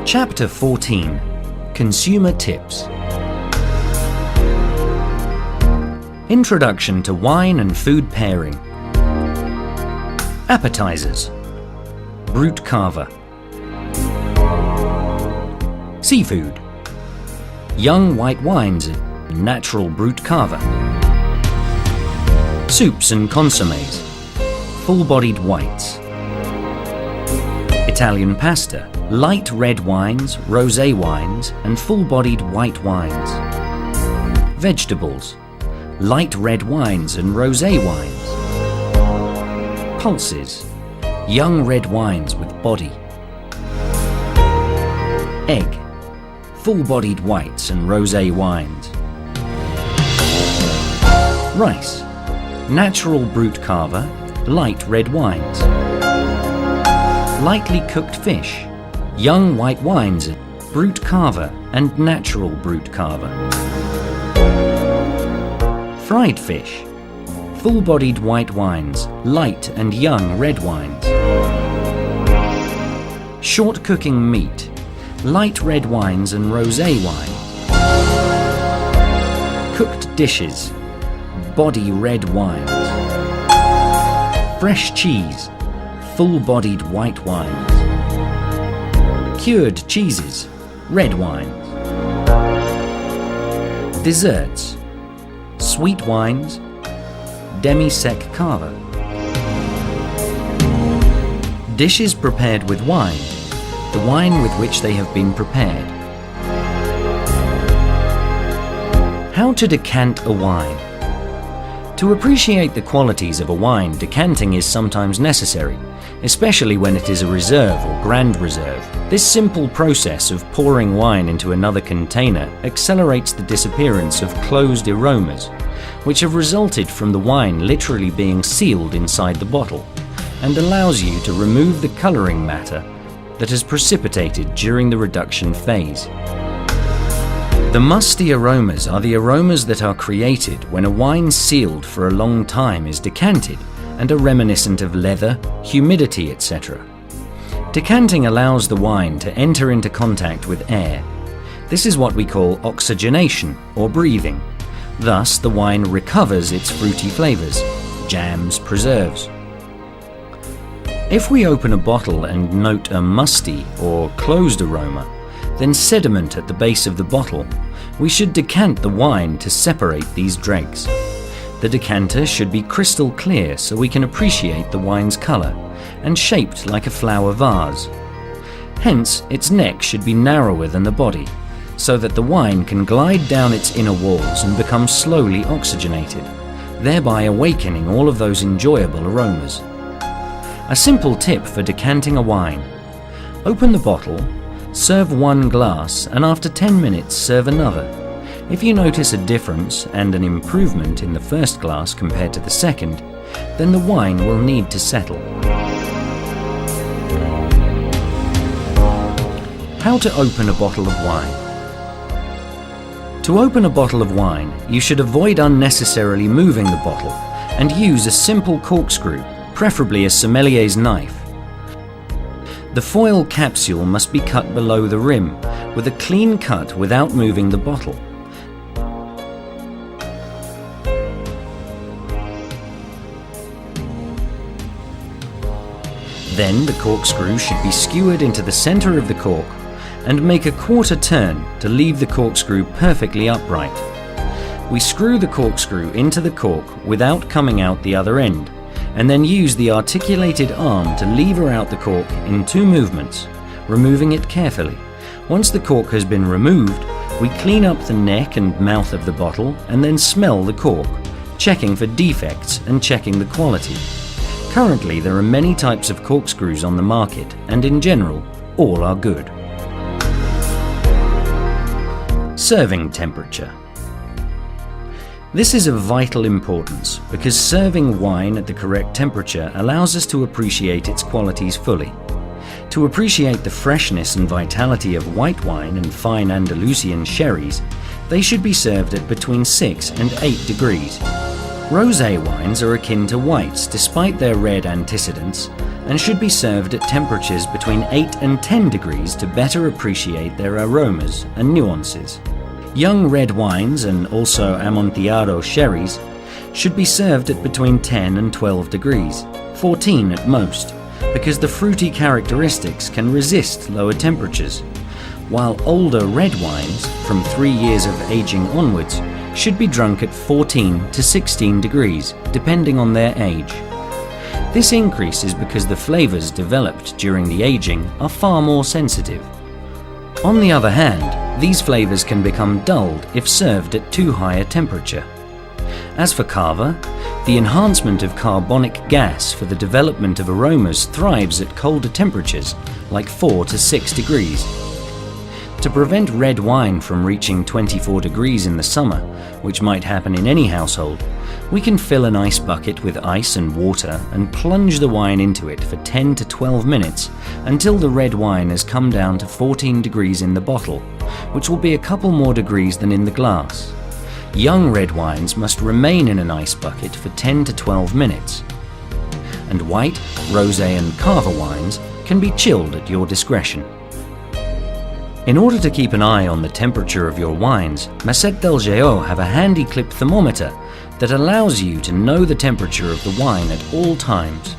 Chapter 14. Consumer Tips. Introduction to wine and food pairing. Appetizers. Brut Cava. Seafood. Young white wines and natural Brut Cava. Soups and consommes. Full-bodied whites. Italian pasta. Light red wines, rosé wines, and full-bodied white wines. Vegetables. Light red wines and rosé wines. Pulses. Young red wines with body. Egg. Full-bodied whites and rosé wines. Rice. Natural Brut Cava, light red wines. Lightly cooked fish. Young white wines, Brut Cava and natural Brut Cava. Fried fish. Full-bodied white wines, light and young red wines. Short cooking meat. Light red wines and rosé wine. Cooked dishes. Body red wines. Fresh cheese. Full-bodied white wines. Cured cheeses. Red wines. Desserts. Sweet wines. Demi-sec cava. Dishes prepared with wine. The wine with which they have been prepared. How to decant a wine. To appreciate the qualities of a wine, decanting is sometimes necessary, especially when it is a reserve or grand reserve. This simple process of pouring wine into another container accelerates the disappearance of closed aromas, which have resulted from the wine literally being sealed inside the bottle, and allows you to remove the coloring matter that has precipitated during the reduction phase. The musty aromas are the aromas that are created when a wine sealed for a long time is decanted and are reminiscent of leather, humidity, etc. Decanting allows the wine to enter into contact with air. This is what we call oxygenation or breathing. Thus, the wine recovers its fruity flavors, jams, preserves. If we open a bottle and note a musty or closed aroma, then sediment at the base of the bottle, we should decant the wine to separate these dregs. The decanter should be crystal clear so we can appreciate the wine's color, and shaped like a flower vase. Hence, its neck should be narrower than the body, so that the wine can glide down its inner walls and become slowly oxygenated, thereby awakening all of those enjoyable aromas. A simple tip for decanting a wine. Open the bottle, serve one glass, and after 10 minutes serve another. If you notice a difference and an improvement in the first glass compared to the second, then the wine will need to settle. How to open a bottle of wine. To open a bottle of wine, you should avoid unnecessarily moving the bottle and use a simple corkscrew, preferably a sommelier's knife. The foil capsule must be cut below the rim, with a clean cut without moving the bottle. Then the corkscrew should be skewered into the center of the cork and make a quarter turn to leave the corkscrew perfectly upright. We screw the corkscrew into the cork without coming out the other end, and then use the articulated arm to lever out the cork in 2 movements, removing it carefully. Once the cork has been removed, we clean up the neck and mouth of the bottle and then smell the cork, checking for defects and checking the quality. Currently, there are many types of corkscrews on the market, and in general, all are good. Serving temperature. This is of vital importance because serving wine at the correct temperature allows us to appreciate its qualities fully. To appreciate the freshness and vitality of white wine and fine Andalusian sherries, they should be served at between 6 and 8 degrees. Rosé wines are akin to whites despite their red antecedents, and should be served at temperatures between 8 and 10 degrees to better appreciate their aromas and nuances. Young red wines and also Amontillado sherries should be served at between 10 and 12 degrees, 14 at most, because the fruity characteristics can resist lower temperatures, while older red wines, from 3 years of aging onwards, should be drunk at 14 to 16 degrees, depending on their age. This increase is because the flavors developed during the aging are far more sensitive. On the other hand, these flavors can become dulled if served at too high a temperature. As for cava, the enhancement of carbonic gas for the development of aromas thrives at colder temperatures, like 4 to 6 degrees. To prevent red wine from reaching 24 degrees in the summer, which might happen in any household, we can fill an ice bucket with ice and water and plunge the wine into it for 10 to 12 minutes until the red wine has come down to 14 degrees in the bottle, which will be a couple more degrees than in the glass. Young red wines must remain in an ice bucket for 10 to 12 minutes. And white, rosé and cava wines can be chilled at your discretion. In order to keep an eye on the temperature of your wines, Macette Delgéo have a handy clip thermometer that allows you to know the temperature of the wine at all times.